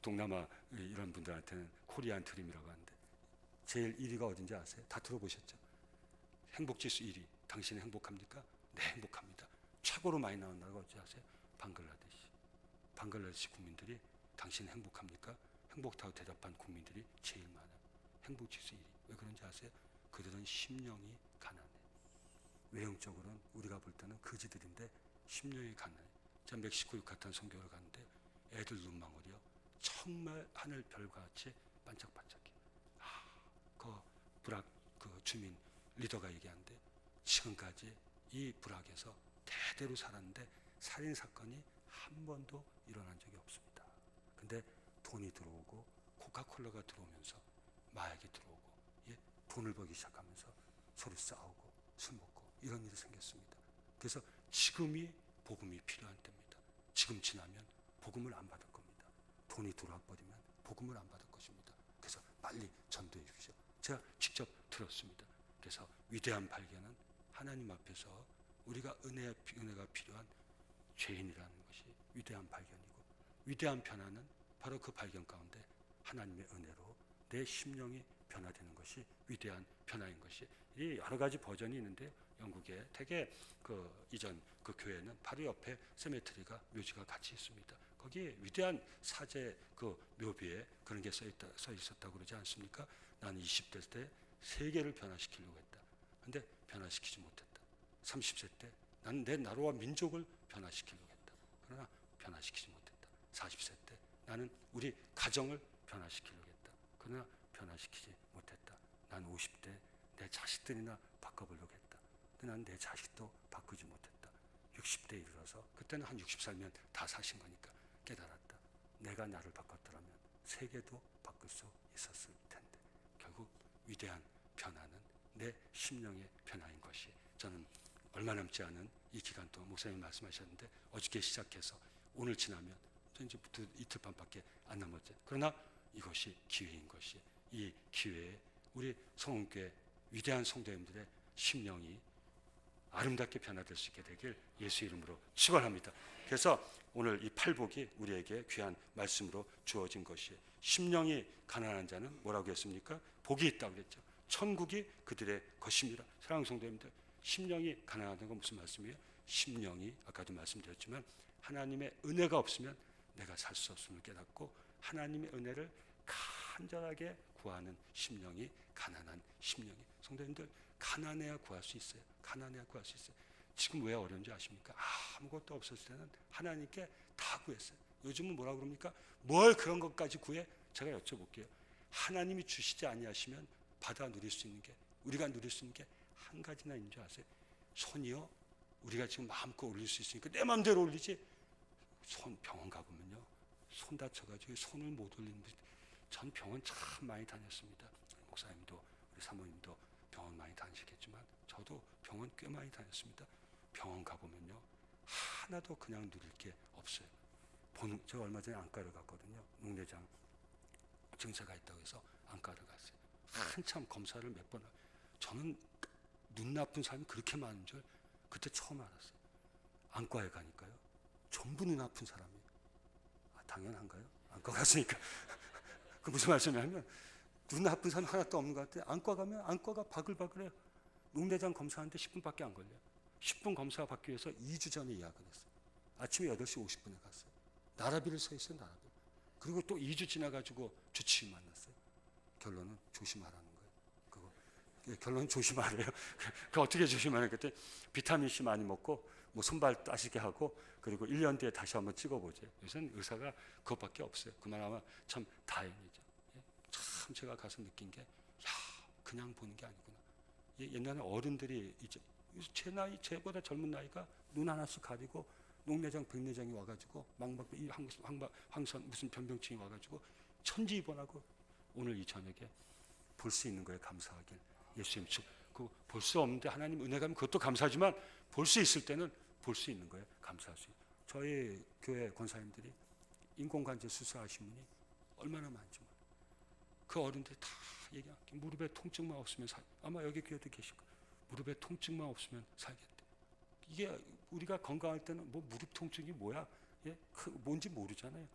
Speaker 1: 동남아 이런 분들한테는 코리안 드림이라고 하는데 제일 1위가 어딘지 아세요? 다 들어보셨죠? 행복지수 1위. 당신은 행복합니까? 네, 행복합니다. 최고로 많이 나온 나라가 어찌 아세요? 방글라데시 국민들이 당신 행복합니까? 행복하다고 대답한 국민들이 제일 많아요. 행복지수 1위. 왜 그런지 아세요? 그들은 심령이 가난해. 외형적으로는 우리가 볼 때는 거지들인데 심령이 가난해. 제가 멕시코 유카탄 선교를 갔는데 애들 눈망울이요, 정말 하늘 별과 같이 반짝반짝해. 그 주민 리더가 얘기하는데 지금까지 이 부락에서 대대로 살았는데 살인 사건이 한 번도 일어난 적이 없습니다. 근데 돈이 들어오고 코카콜라가 들어오면서 마약이 들어오고, 예? 돈을 벌기 시작하면서 서로 싸우고 술 먹고 이런 일이 생겼습니다. 그래서 지금이 복음이 필요한 때입니다. 지금 지나면 복음을 안 받을 겁니다. 돈이 들어와 버리면 복음을 안 받을 것입니다. 그래서 빨리 전도해 주십시오. 제가 직접 들었습니다. 그래서 위대한 발견은 하나님 앞에서 우리가 은혜가 필요한 죄인이라는 것이 위대한 발견이고, 위대한 변화는 바로 그 발견 가운데 하나님의 은혜로 내 심령이 변화되는 것이 위대한 변화인 것이, 이 여러 가지 버전이 있는데 영국에 되게 이전 그 교회는 바로 옆에 세메트리가 묘지가 같이 있습니다. 거기에 위대한 사제 그 묘비에 그런 게 써 있었다고 그러지 않습니까? 나는 20대 때 세계를 변화시키려고 했다. 근데 변화시키지 못했다. 30세 때 나는 내 나라와 민족을 변화시키려고 했다. 그러나 변화시키지 못했다. 40세 때 나는 우리 가정을 변화시키려고 했다. 그러나 변화시키지 못했다. 난 50대 내 자식들이나 바꿔보려고 했다. 근데 난 내 자식도 바꾸지 못했다. 60대에 이르러서, 그때는 한 60살면 다 사신 거니까 깨달았다. 내가 나를 바꿨더라면 세계도 바꿀 수 있었을 텐데. 결국 위대한 변화는 내 심령의 변화인 것이, 저는 얼마 남지 않은 이 기간 동안 목사님 말씀하셨는데 어저께 시작해서 오늘 지나면 이제부터 이틀 반밖에 안 남았죠. 그러나 이것이 기회인 것이, 이 기회에 우리 성원교회 위대한 성도님들의 심령이 아름답게 변화될 수 있게 되길 예수 이름으로 축원합니다. 그래서 오늘 이 팔복이 우리에게 귀한 말씀으로 주어진 것이, 심령이 가난한 자는 뭐라고 했습니까? 복이 있다고 그랬죠. 천국이 그들의 것입니다. 사랑하는 성도님들, 심령이 가난하다는 건 무슨 말씀이에요? 심령이 아까도 말씀드렸지만 하나님의 은혜가 없으면 내가 살 수 없음을 깨닫고 하나님의 은혜를 간절하게 구하는 심령이 가난한 심령이. 성도님들, 가난해야 구할 수 있어요. 가난해야 구할 수 있어요. 지금 왜 어려운지 아십니까? 아무것도 없었을 때는 하나님께 다 구했어요. 요즘은 뭐라고 그럽니까? 뭘 그런 것까지 구해? 제가 여쭤볼게요. 하나님이 주시지 아니하시면 받아 누릴 수 있는 게, 우리가 누릴 수 있는 게 한 가지나 있는 줄 아세요? 손이요. 우리가 지금 마음껏 올릴 수 있으니까 내 마음대로 올리지. 손 병원 가보면요, 손 다쳐가지고 손을 못 올리는 분이, 전 병원 참 많이 다녔습니다. 목사님도 우리 사모님도 병원 많이 다니시겠지만 저도 병원 꽤 많이 다녔습니다. 병원 가보면요, 하나도 그냥 누릴 게 없어요. 제가 얼마 전에 안과를 갔거든요. 녹내장 증세가 있다고 해서 안과를 갔어요. 한참 검사를 몇 번, 저는 눈 나쁜 사람이 그렇게 많은 줄 그때 처음 알았어요. 안과에 가니까요, 전부 눈 아픈 사람이에요. 당연한가요? 안과 갔으니까. 그 무슨 말씀이냐면, 눈 아픈 사람 하나도 없는 것 같아요. 안과 가면 안과가 바글바글해요. 녹내장 검사하는데 10분밖에 안 걸려요. 10분 검사 받기 위해서 2주 전에 예약을 했어요. 아침에 8시 50분에 갔어요. 나라비를 서 있어요, 나라비. 그리고 또 2주 지나가지고 주치의 만났어요. 결론은 조심하라는 거예요. 결론은 조심하래요. 그 어떻게 조심하냐 그때 비타민C 많이 먹고 뭐 손발 따시게 하고, 그리고 1년 뒤에 다시 한번 찍어보죠. 요새는 의사가 그것밖에 없어요. 그만하면 참 다행이죠. 참 제가 가서 느낀 게, 그냥 보는 게 아니구나. 옛날에 어른들이 이제 제 나이, 제보다 젊은 나이가 눈 하나씩 가리고 녹내장, 백내장이 와가지고 이 황선 무슨 변병증이 와가지고 천지 입원하고, 오늘 이 저녁에 볼 수 있는 거에 감사하길. 예수님 볼 수 없는데 하나님 은혜가 그것도 감사하지만 볼 수 있을 때는 볼 수 있는 거에 감사할 수 있어요. 저희 교회 권사님들이 인공관절 수술하신 분이 얼마나 많지 몰라요. 그 어른들이 다 얘기할게. 무릎에 통증만 없으면 아마 여기 교회도 계실 거예요. 무릎에 통증만 없으면 살겠대. 이게 우리가 건강할 때는 뭐 무릎 통증이 뭐야? 뭔지 모르잖아요.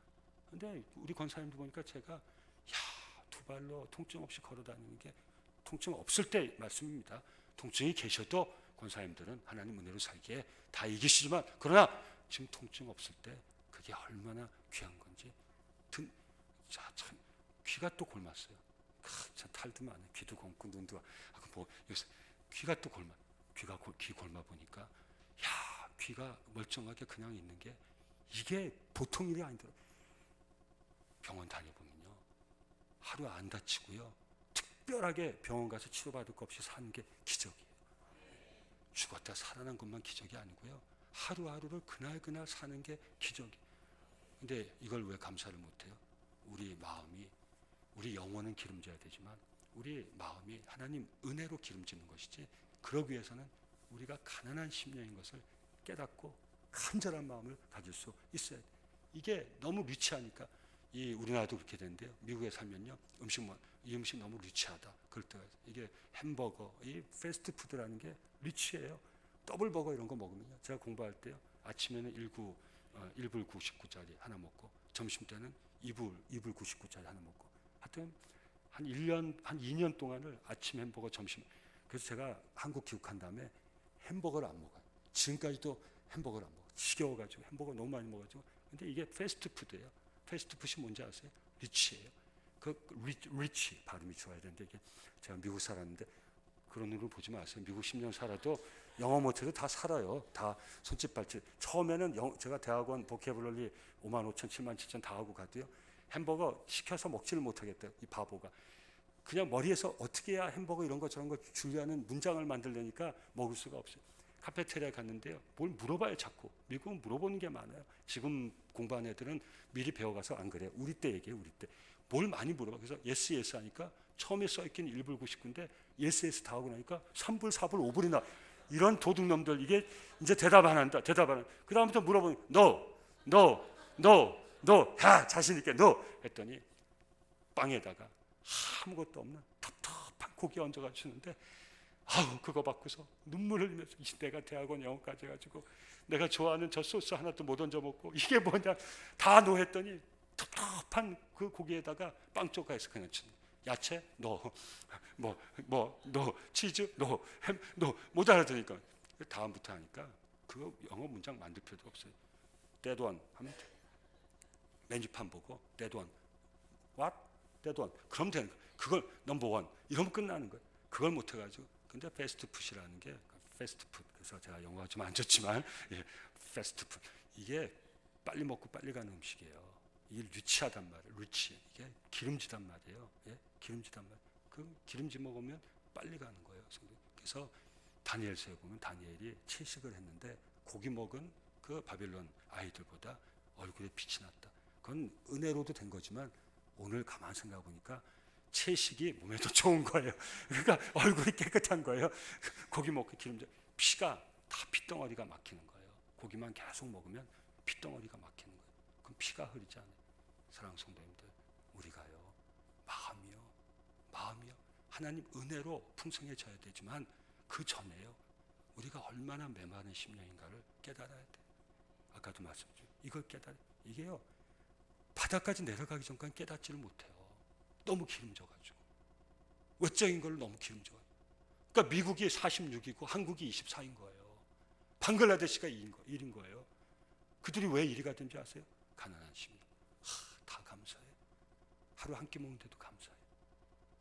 Speaker 1: 근데 우리 권사님들 보니까 제가 두 발로 통증 없이 걸어 다니는 게, 통증 없을 때 말씀입니다. 통증이 계셔도 권사님들은 하나님 은혜로 살기에 다 이기시지만 그러나 지금 통증 없을 때 그게 얼마나 귀한 건지 참 귀가 또 골맞어요. 참 탈도 많아. 귀도 검고 눈도 뭐 요새 귀가 또 골마. 귀 골마 보니까 야 귀가 멀쩡하게 그냥 있는 게 이게 보통 일이 아니더라. 병원 다녀보면요 하루 안 다치고요 특별하게 병원 가서 치료받을 것 없이 사는 게 기적이에요. 죽었다 살아난 것만 기적이 아니고요 하루하루를 그날 사는 게 기적이에요. 근데 이걸 왜 감사를 못해요? 우리 마음이, 우리 영혼은 기름져야 되지만 우리 마음이 하나님 은혜로 기름지는 것이지, 그러기 위해서는 우리가 가난한 심령인 것을 깨닫고 간절한 마음을 가질 수 있어야 돼요. 이게 너무 리치하니까 우리나라도 그렇게 되는데요. 미국에 살면요 이 음식 너무 리치하다 그럴 때가 있어요. 이게 햄버거, 이 패스트푸드라는 게 리치해요. 더블버거 이런 거 먹으면요 제가 공부할 때요 아침에는 1불 99짜리 하나 먹고 점심 때는 2불 99짜리 하나 먹고 하여튼 한 2년 동안을 아침 햄버거 점심, 그래서 제가 한국 귀국한 다음에 햄버거를 안 먹어요. 지금까지도 햄버거를 안 먹어요. 지겨워가지고 햄버거 너무 많이 먹어가지고. 근데 이게 패스트푸드예요. 패스트푸드이 뭔지 아세요? 리치예요. 리치 발음이 좋아야 되는데 이게 제가 미국 살았는데 그런 눈으로 보지 마세요. 미국 10년 살아도 영어 못해도 다 살아요. 다 손짓 발짓. 처음에는 제가 대학원 보케블러리 55,000, 77,000 다 하고 가도요 햄버거 시켜서 먹지를 못하겠다. 이 바보가 그냥 머리에서 어떻게 해야 햄버거 이런 거 저런 거 줄리하는 문장을 만들려니까 먹을 수가 없어요. 카페테리아에 갔는데요 뭘 물어봐요. 자꾸 미국은 물어보는 게 많아요. 지금 공부한 애들은 미리 배워가서 안 그래요. 우리 때 얘기해요. 우리 때 뭘 많이 물어봐. 그래서 yes 하니까 처음에 써있긴 1불 99인데 yes 다 하고 나니까 3불 4불 5불이나 이런 도둑놈들. 이게 이제 대답 안 한다. 그 다음부터 물어보니 no 야 자신 있게 no 했더니 빵에다가 아무것도 없는 텁텁한 고기 얹어가 주는데 아우 그거 받고서 눈물 흘리면서 내가 대학원 영어까지 해가지고 내가 좋아하는 저 소스 하나도 못 얹어 먹고 이게 뭐냐 다 노했더니 텁텁한 그 고기에다가 빵 쪼가해서 그냥 주는 야채 노, 노, 치즈 노, 햄 노, 못 알아들으니까 다음부터 하니까 그거 영어 문장 만들 필요도 없어요. that one 하면 돼. 메뉴판 보고 that one what? that one 그럼 되는 거예요. 그걸 넘버 원 이러면 끝나는 거예요. 그걸 못 해가지고. 근데 패스트푸드라는 게 패스트푸드, 그래서 제가 영어가 좀 안 좋지만 패스트푸드 이게 빨리 먹고 빨리 가는 음식이에요. 이게 리치하단 말이에요. 리치. 이게 기름지단 말이에요. 기름지단 말이에요. 그 기름지 먹으면 빨리 가는 거예요. 그래서 다니엘서에 보면 다니엘이 채식을 했는데 고기 먹은 그 바빌론 아이들보다 얼굴에 빛이 났다. 그건 은혜로도 된 거지만 오늘 가만 생각해 보니까 채식이 몸에도 좋은 거예요. 그러니까 얼굴이 깨끗한 거예요. 고기 먹고 기름져 피가 다 핏덩어리가 막히는 거예요. 고기만 계속 먹으면 핏덩어리가 막히는 거예요. 그럼 피가 흐르지 않아요. 사랑하는 성도님들, 우리가요 마음이요 하나님 은혜로 풍성해져야 되지만 그 전에요 우리가 얼마나 메마른 심령인가를 깨달아야 돼요. 아까도 말씀드렸죠. 이걸 깨달아. 이게요 바닥까지 내려가기 전까지 깨닫지를 못해요. 너무 기름져가지고 외적인 걸로 너무 기름져가지고. 그러니까 미국이 46이고 한국이 24인 거예요. 방글라데시가 1인 거예요. 그들이 왜 1위가 된지 아세요? 가난한 심령. 다 감사해요. 하루 한 끼 먹는데도 감사해요.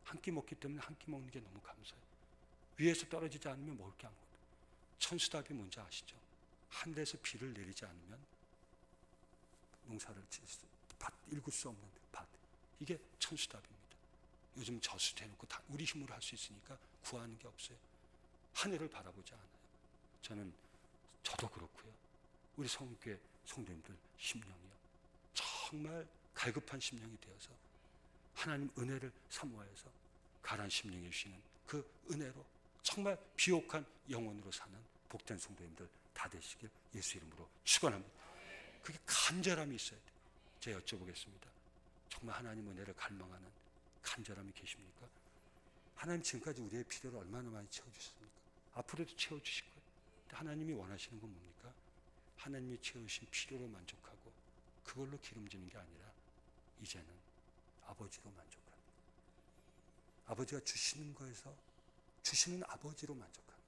Speaker 1: 한 끼 먹기 때문에 한 끼 먹는 게 너무 감사해요. 위에서 떨어지지 않으면 먹을 게 아무것도. 천수답이 뭔지 아시죠? 하늘에서 비를 내리지 않으면 농사를 일굴 수 없는 밭. 이게 천수답입니다. 요즘 저수 대놓고 다 우리 힘으로 할 수 있으니까 구하는 게 없어요. 하늘을 바라보지 않아요. 저도 그렇고요. 우리 성교회 성도님들 심령이요. 정말 갈급한 심령이 되어서 하나님 은혜를 사모하여서 가난 심령에 주시는 그 은혜로 정말 비옥한 영혼으로 사는 복된 성도님들 다 되시길 예수 이름으로 축원합니다. 그게 간절함이 있어야 돼요. 제가 여쭤보겠습니다. 정말 하나님 은혜를 갈망하는 간절함이 계십니까? 하나님 지금까지 우리의 필요를 얼마나 많이 채워주셨습니까? 앞으로도 채워주실 거예요. 근데 하나님이 원하시는 건 뭡니까? 하나님이 채우신 필요로 만족하고 그걸로 기름지는 게 아니라 이제는 아버지로 만족하는, 아버지가 주시는 거에서 주시는 아버지로 만족하는,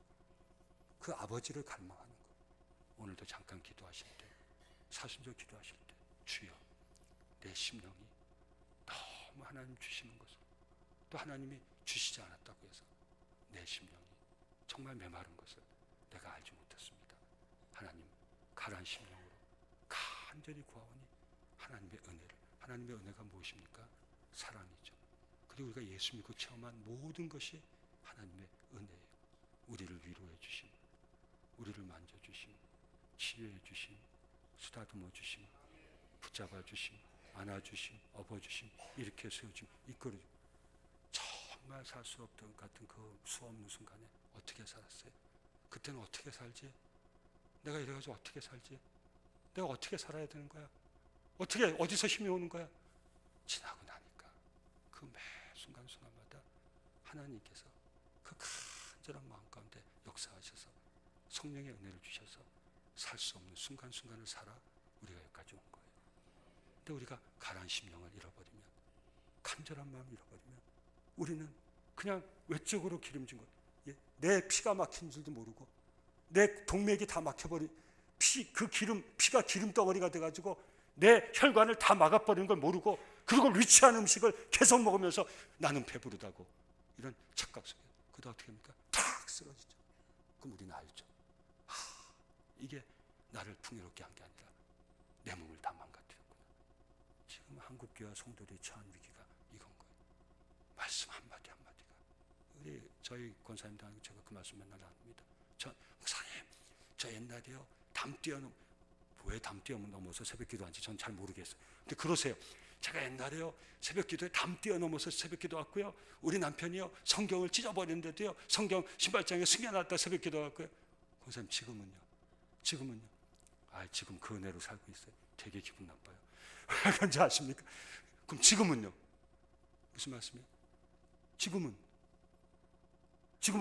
Speaker 1: 그 아버지를 갈망하는 거. 오늘도 잠깐 기도하실 때, 사순절 기도하실 때, 주여 내 심령이 너무 하나님 주시는 것을, 또 하나님이 주시지 않았다고 해서 내 심령이 정말 메마른 것을 내가 알지 못했습니다. 하나님, 가라앉은 심령으로 간절히 구하오니 하나님의 은혜를. 하나님의 은혜가 무엇입니까? 사랑이죠. 그리고 우리가 예수 믿고 체험한 모든 것이 하나님의 은혜예요. 우리를 위로해 주심, 우리를 만져주심, 치유해 주심, 쓰다듬어 주심, 붙잡아 주심, 안아주심, 업어주심, 이렇게 세워주심, 이끌어주심. 정말 살 수 없던 같은 그 수없는 순간에 어떻게 살았어요? 그때는 어떻게 살지? 내가 이래가지고 어떻게 살지? 내가 어떻게 살아야 되는 거야? 어떻게, 어디서 힘이 오는 거야? 지나고 나니까 그 매 순간순간마다 하나님께서 그 간절한 마음 가운데 역사하셔서 성령의 은혜를 주셔서 살 수 없는 순간순간을 살아 우리가 여기까지 온 거예요. 근데 우리가 가라앉은 심령을 잃어버리면, 간절한 마음을 잃어버리면 우리는 그냥 외적으로 기름진 것, 내 피가 막힌 줄도 모르고 내 동맥이 다 막혀버린 피가 기름 덩어리가 돼가지고 내 혈관을 다 막아버리는 걸 모르고, 그리고 위치한 음식을 계속 먹으면서 나는 배부르다고, 이런 착각 속에 그러다 어떻게 합니까? 탁 쓰러지죠. 그럼 우리는 알죠. 이게 나를 풍요롭게 한 게 아니라 내 몸을 다 망가뜨렸구나. 지금 한국교회 성도들이 처한 위기가 이건 거예요. 말씀 한마디 한마디가. 우리 저희 권사님도 제가 그 말씀 맨날 합니다. 목사님, 저 옛날에요 왜 담 뛰어넘어서 새벽 기도한지 전 잘 모르겠어요. 근데 그러세요. 제가 옛날에요 새벽 기도에 담 뛰어넘어서 새벽 기도 왔고요, 우리 남편이요 성경을 찢어버리는데도요 성경 신발장에 숨겨놨다 새벽 기도 왔고요. 권사님, 지금은요? 지금 그 은혜로 살고 있어요. 되게 기분 나빠요. 왜 그런지 아십니까? 그럼 지금은요? 무슨 말씀이에요? 지금은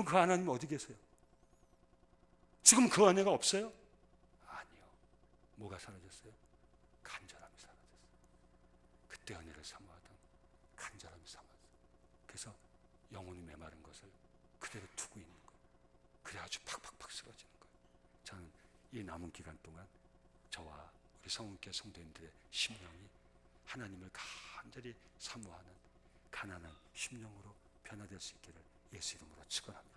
Speaker 1: 그 하나님 어디 계세요? 지금 그 은혜가 없어요? 아니요. 뭐가 사라졌어요? 간절함이 사라졌어요. 그때 은혜를 사모하던 간절함이 사라졌어요. 그래서 영혼이 메마른 것을 그대로 두고 있는 거예요. 그래가지고 팍팍팍 쓰러지는 거예요. 저는 이 남은 기간 동안 저와 우리 성은교회 성도님들의 심령이 하나님을 간절히 사모하는 가난한 심령으로 변화될 수 있기를 예수 이름으로 축원합니다.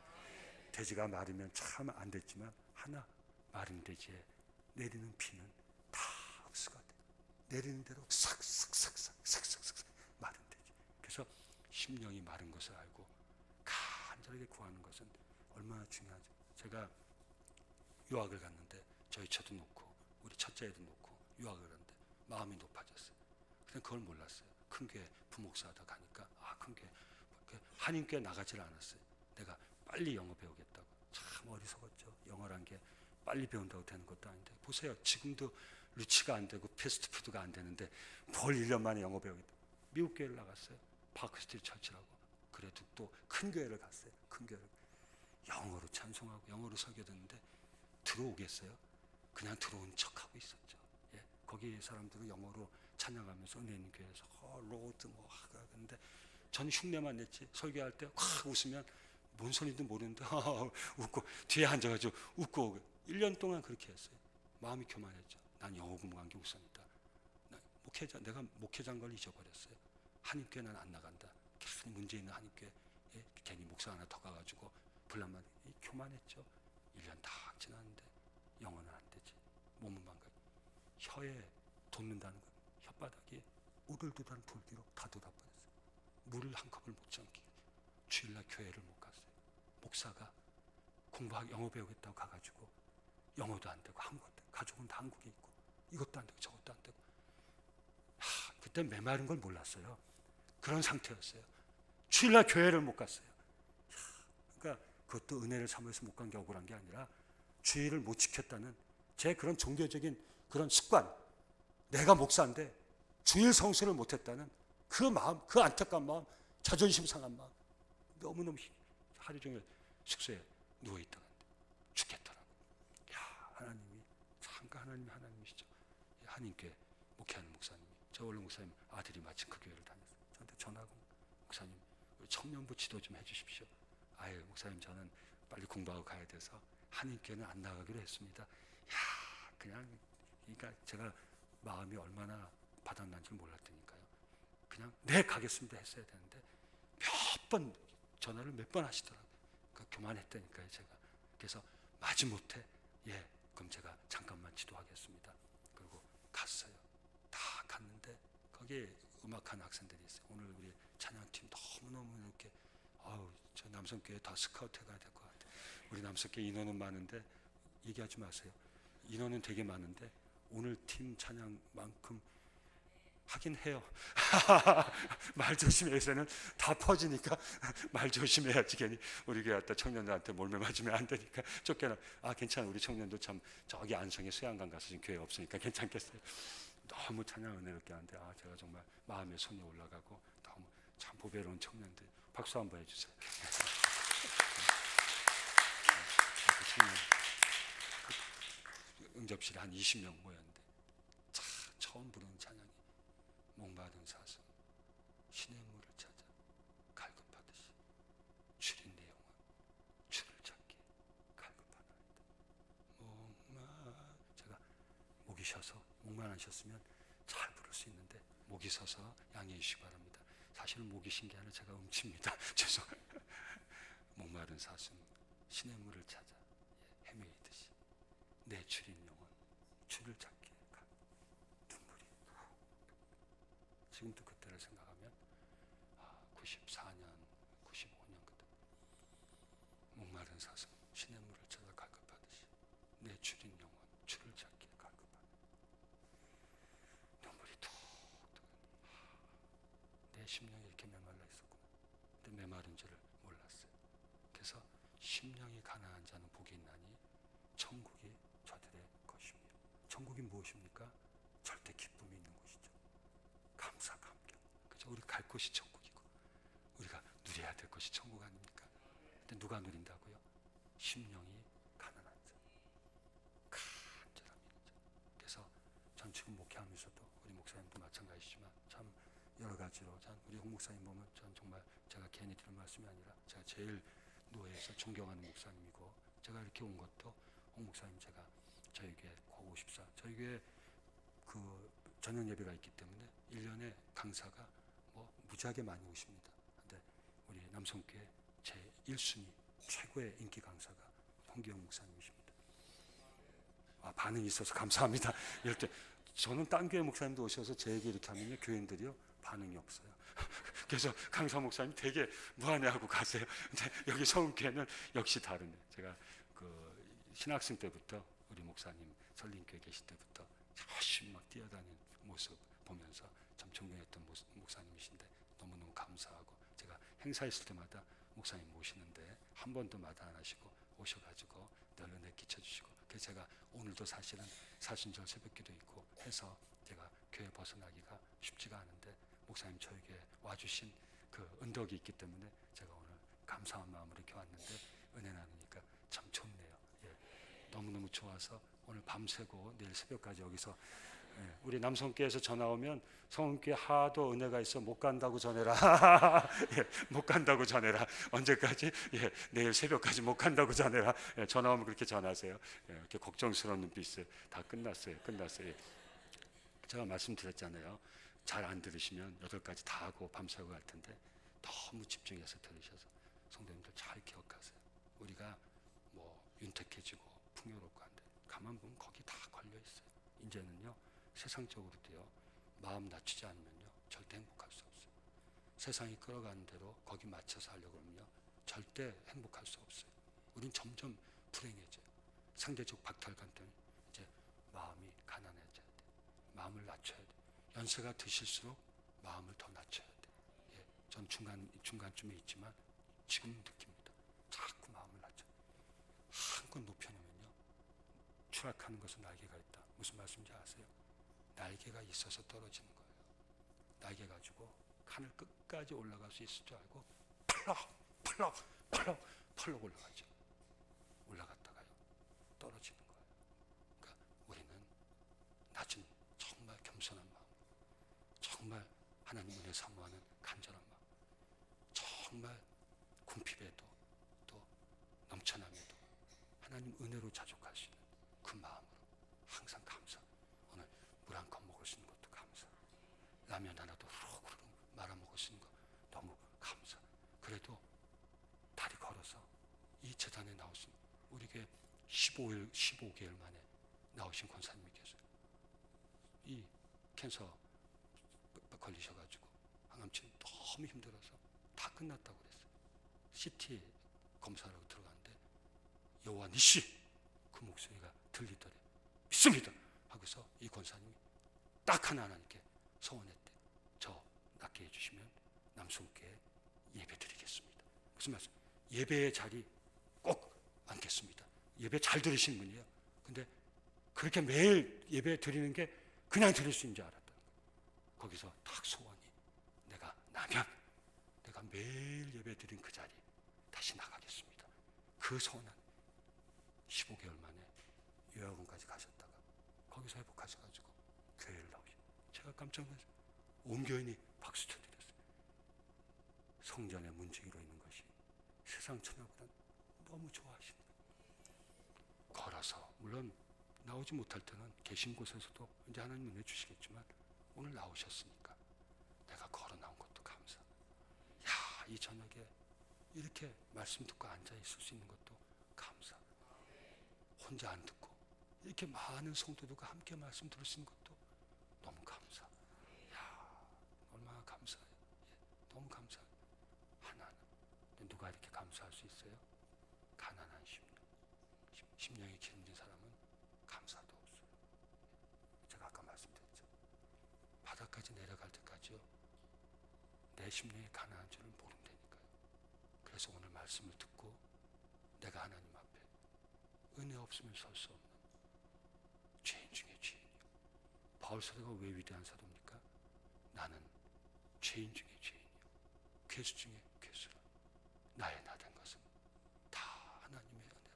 Speaker 1: 돼지가 마르면 참 안 됐지만 하나, 마른 돼지에 내리는 비는 다 흡수가 돼. 내리는 대로 싹싹 마른 돼지. 그래서 심령이 마른 것을 알고 간절하게 구하는 것은 얼마나 중요하죠. 제가 유학을 갔는데 저희 처도 놓고 우리 첫째 애도 놓고 유학을 갔는데 마음이 높아졌어요. 근데 그걸 몰랐어요. 큰 교회 부목사 하다 가니까 큰 교회 한인교회 나가질 않았어요. 내가 빨리 영어 배우겠다고. 참 어리석었죠. 영어란 게 빨리 배운다고 되는 것도 아닌데, 보세요. 지금도 루치가 안 되고 패스트푸드가 안 되는데 뭘 1년 만에 영어 배우겠다. 미국 교회를 나갔어요. 파크스트리트 처치라고. 그래도 또 큰 교회를 갔어요. 큰 교회를 영어로 찬송하고 영어로 설교 듣는데 들어오겠어요? 그냥 들어온 척하고 있었죠. 예. 거기 사람들은 영어로 찬양하면서 은혜 있는 교회에서 로드 뭐 하는데 전 흉내만 냈지. 설교할 때 확 웃으면 뭔 소리도 모르는데 웃고 뒤에 앉아가지고 웃고 1년 동안 그렇게 했어요. 마음이 교만했죠. 난 영어 공부한 게 우선이다. 내가 목회자인 걸 잊어버렸어요. 한인교회는 안 나간다. 괜히 문제 있는 한인교회 괜히 목사 하나 더 가가지고 불난만 교만했죠. 1년 다 지났는데 영어는 안 되지. 몸은 망가지. 혀에 돋는다는 거. 혓바닥이 우들두단 불기로 다 돋아버렸어요. 물을 한 컵을 못 참기. 주일날 교회를 못 갔어요. 목사가 공부하기 영어 배우겠다고 가가지고 영어도 안 되고 아무것도 안 되고, 가족은 다 한국에 있고 이것도 안 되고 저것도 안 되고. 그때 메마른 걸 몰랐어요. 그런 상태였어요. 주일날 교회를 못 갔어요. 그러니까 그것도 은혜를 사모해서 못 간 게 억울한 게 아니라 주일을 못 지켰다는 제 그런 종교적인 그런 습관, 내가 목사인데 주일 성수를 못했다는 그 마음, 그 안타까운 마음, 자존심 상한 마음, 너무너무 하루 종일 숙소에 누워있다가 죽겠더라고. 하나님이 잠깐 하나님이시죠. 한인교회 목회하는 목사님이, 저 원래 목사님 아들이 마침 그 교회를 다녔어요. 저한테 전화하고 목사님 우리 청년부 지도 좀 해주십시오. 목사님 저는 빨리 공부하고 가야 돼서 한인교회는 안 나가기로 했습니다. 야, 그냥 그러니까 제가 마음이 얼마나 바닥난지 몰랐다니까요. 그냥 네 가겠습니다 했어야 되는데 몇 번 전화를 몇 번 하시더라고요. 그러니까 교만했다니까요 제가. 그래서 마지못해 예 그럼 제가 잠깐만 지도하겠습니다. 그리고 갔어요. 다 갔는데 거기에 음악하는 학생들이 있어요. 오늘 우리 찬양팀 너무너무 이렇게 저 남성교회 다 스카우트 해가야 될 것 같아요. 우리 남성교회 인원은 많은데 얘기하지 마세요. 인원은 되게 많은데 오늘 팀 찬양만큼 하긴 해요. 말 조심해서는 다 퍼지니까 말 조심해야지. 괜히 우리 교회 왔다 청년들한테 몰매 맞으면 안 되니까 쫓겨나. 괜찮아. 우리 청년도 참 저기 안성에 수양관 가서 지금 교회 없으니까 괜찮겠어요. 너무 찬양 은혜롭게 하는데 제가 정말 마음에 손이 올라가고 너무 참 보배로운 청년들 박수 한번 해주세요. 응접실에 한 20명 모였는데 처음 부르는 찬양이 목마른 사슴 신의 물을 찾아 갈급하듯이 주린 내 영혼 주를 찾기에 갈급하나이다. 제가 목이 쉬어서 목만 안 쉬었으면 잘 부를 수 있는데 목이 서서 양해해 주시기 바랍니다. 사실은 목이 쉰 게 아니라 제가 음치입니다. 죄송해요. 목마른 사슴 신의 물을 찾아 헤매이듯이 내 주린 영혼 주를 찾기에 눈물이 지금도 그때를 생각하면 94년 95년 그때 목마른 사슴 신의 물을 찾아 갈급하듯이 내 주린 영혼 주를 찾기에 갈급하네. 눈물이 툭툭 내 심령이 이렇게 메말라 있었구나. 근데 메마른 줄을 몰랐어요. 그래서 심령이 가난한 자는 복이 있나니 천국이 저들의 것이며. 천국이 무엇입니까? 절대 기쁨이 있는 곳이죠. 감사 감격. 그죠? 우리 갈 곳이 천국이고 우리가 누려야 될 것이 천국 아닙니까? 근데 누가 누린다고요? 심령이 가난한 자, 간절함이 있는 자. 그래서 전 지금 목회하면서도 우리 목사님도 마찬가지지만 참 여러 가지로 우리 홍 목사님 보면 전 정말 제가 괜히 드릴 말씀이 아니라 제가 제일 노예에서 존경하는 목사님이고 제가 이렇게 온 것도 홍 목사님 제가 저희 교회 고54 저희 교회 그 저녁 예배가 있기 때문에 1년에 강사가 무지하게 많이 오십니다. 근데 우리 남성교회 제 1순위 최고의 인기 강사가 홍기영 목사님이십니다. 반응이 있어서 감사합니다. 이럴 때 저는 딴 교회 목사님도 오셔서 제 얘기 이렇게 하면요 교인들이요 반응이 없어요. 그래서 강사 목사님 되게 무안해하고 가세요. 근데 여기 서울교회는 역시 다르네. 제가 그 신학생 때부터 우리 목사님 설린교회 계실 때부터 열심히 막 뛰어다니는 모습 보면서 참 존경했던 목사님이신데 너무너무 감사하고 제가 행사 있을 때마다 목사님 모시는데 한 번도 마다 안 하시고 오셔가지고 늘 은혜 끼쳐주시고 그래서 제가 오늘도 사실은 사순절 새벽기도 있고 해서 제가 교회 벗어나기가 쉽지가 않은데 목사님 저에게 와주신 그 은덕이 있기 때문에 제가 오늘 감사한 마음으로 이렇게 왔는데 은혜 나누니까 참 좋네요. 너무너무 좋아서 오늘 밤새고 내일 새벽까지 여기서 우리 남성교회에서 전화 오면 성은교회 하도 은혜가 있어 못 간다고 전해라. 못 간다고 전해라. 언제까지? 내일 새벽까지 못 간다고 전해라. 전화 오면 그렇게 전하세요. 이렇게 걱정스러운 눈빛을 다 끝났어요. 제가 말씀드렸잖아요. 잘 안 들으시면 8가지 다 하고 밤새고 갈 텐데 너무 집중해서 들으셔서 성도님들 잘 기억하세요. 우리가 윤택해지고 풍요롭고 한데 가만 보면 거기 다 걸려 있어요. 이제는요 세상적으로도요 마음 낮추지 않으면요 절대 행복할 수 없어요. 세상이 끌어가는 대로 거기 맞춰서 하려고 하면요 절대 행복할 수 없어요. 우린 점점 불행해져요. 상대적 박탈감 때문에 이제 마음이 가난해져야 돼. 마음을 낮춰야 돼. 연세가 드실수록 마음을 더 낮춰야 돼. 전 중간쯤에 있지만 지금 느낍니다. 자꾸 마음을 낮춰. 한껏 높여놓으면요 추락하는 것은 날개가 있다. 무슨 말씀인지 아세요? 날개가 있어서 떨어지는 거예요. 날개 가지고 하늘 끝까지 올라갈 수 있을 줄 알고 펄럭 올라가죠. 올라갔다가요 떨어지는 거예요. 그러니까 우리는 낮은 정말 겸손한 마음, 정말 하나님 은혜 사모하는 간절한 마음, 정말 궁핍에도 또 넘쳐나는 우리에게 15개월 만에 나오신 권사님이 계세요. 이 캔서 걸리셔가지고 항암치료 너무 힘들어서 다 끝났다고 그랬어요. CT 검사하러 들어갔는데 여호와 니시 그 목소리가 들리더래. 믿습니다 하고서 이 권사님이 딱 하나님께 소원했대. 저 낫게 해주시면 남순교회 예배 드리겠습니다. 무슨 말씀? 예배의 자리 꼭 앉겠습니다. 예배 잘 들으신 분이에요. 근데 그렇게 매일 예배 드리는 게 그냥 드릴 수 있는 줄 알았다. 거기서 딱 소원이, 내가 나면 내가 매일 예배 드린 그 자리 다시 나가겠습니다. 그 소원은 15개월 만에 요양원까지 가셨다가 거기서 회복하셔가지고 교회를 나오셔. 제가 깜짝 놀랐어요. 온 교인이 박수 쳐드렸어요. 성전의 문지기로 있는 것이 세상 천하보다 너무 좋아하시는 거예요. 걸어서, 물론 나오지 못할 때는 계신 곳에서도 이제 하나님 은혜 주시겠지만 오늘 나오셨으니까 내가 걸어 나온 것도 감사. 야, 이 저녁에 이렇게 말씀 듣고 앉아 있을 수 있는 것도 감사. 혼자 안 듣고 이렇게 많은 성도들과 함께 말씀 들을 수 있는 것도 너무 감사. 야, 얼마나 감사해요. 예, 너무 감사해요. 하나는. 누가 이렇게 감사할 수 있어요? 가난한 심령이 기름진 사람은 감사도 없어요. 제가 아까 말씀드렸죠. 바닥까지 내려갈 때까지요, 내 심령이 가난한 줄을 모른다니까요. 그래서 오늘 말씀을 듣고 내가 하나님 앞에 은혜 없으면 설 수 없는 죄인 중에 죄인이요. 바울 사도가 왜 위대한 사도입니까? 나는 죄인 중에 죄인이요, 괴수 중에 괴수라. 나의 나된 것은 다 하나님의 은혜라.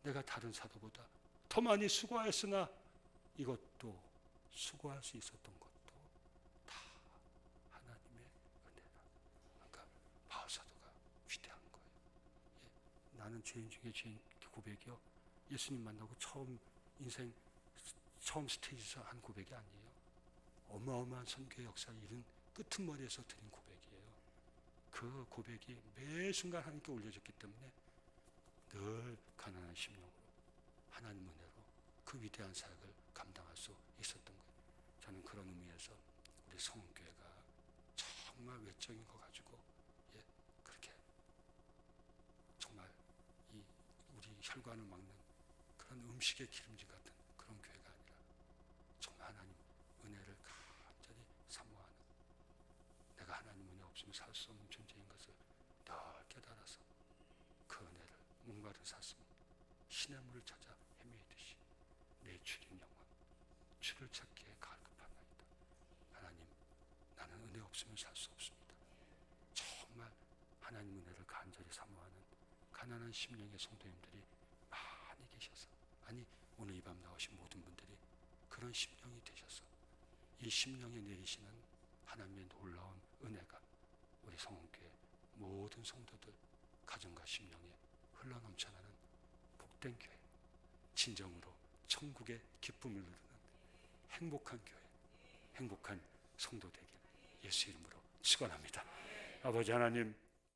Speaker 1: 내가 다른 사도보다 더 많이 수고하였으나 이것도 수고할 수 있었던 것도 다 하나님의 은혜라. 그러니까 바울 사도가 위대한 거예요. 예, 나는 죄인 중에 죄인 고백이요, 예수님 만나고 인생 처음 스테이지에서 한 고백이 아니에요. 어마어마한 선교의 역사를 이룬 끄트머리에서 드린 고백이에요. 그 고백이 매 순간 하나님께 올려졌기 때문에 늘 가난한 심령으로 하나님 은혜로 그 위대한 사역을 감당할 수 있었던 거예요. 저는 그런 의미에서 우리 성교회가 정말 외적인 거 가지고, 예, 그렇게 정말 이 우리 혈관을 막는 그런 음식의 기름진 같은 그런 교회가 아니라 정말 하나님 은혜를 간절히 사모하는, 내가 하나님 은혜 없으면 살 수 없는 존재인 것을 늘 깨달아서 그 은혜를 목마른 사슴 신의 물을 찾아 헤매이듯이 내 주린 영혼 주를 찾기에 갈급하나이다. 하나님, 나는 은혜 없으면 살 수 없습니다. 정말 하나님 은혜를 간절히 사모하는 가난한 심령의 성도님들이 많이 계셔서, 아니 오늘 이 밤 나오신 모든 분들이 그런 심령이 되셔서 이 심령에 내리시는 하나님의 놀라운 은혜가 우리 성원교회 모든 성도들 가정과 심령에 흘러넘쳐나는 복된 교회, 진정으로 천국의 기쁨을 누르는 행복한 교회, 행복한 성도 되길 예수 이름으로 축원합니다. 아버지 하나님,